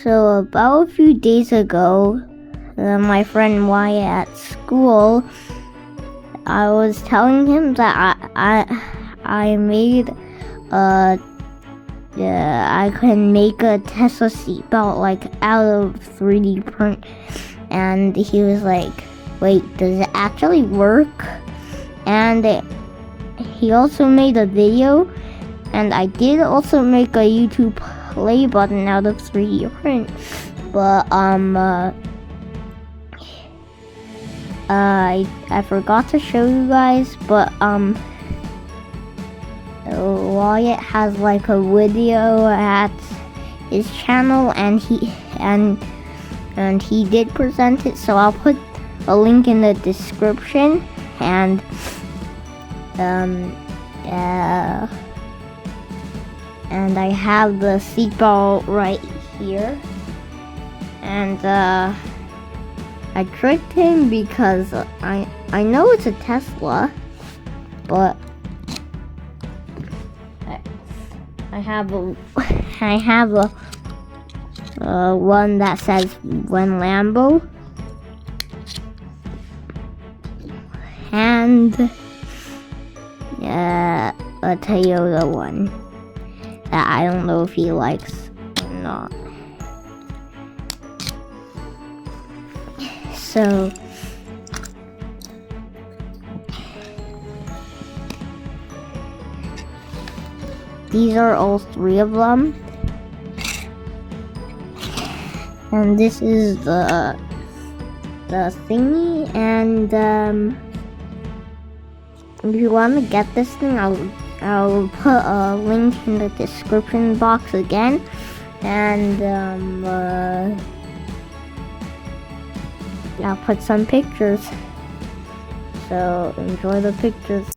So about a few days ago, my friend Wyatt at school, I was telling him that I made I can make a Tesla seatbelt like out of 3D print, and he was like, "Wait, does it actually work?" And he also made a video, and I did also make a YouTube play button out of 3D print, but I forgot to show you guys, but Wyatt has like a video at his channel, and he did present it, so I'll put a link in the description, and I have the seatbelt right here, and I tricked him because I know it's a Tesla, but I have a one that says one Lambo, and a Toyota one that I don't know if he likes or not. So these are all three of them, and this is the thingy, and if you want to get this thing, I'll put a link in the description box again, and I'll put some pictures, so enjoy the pictures.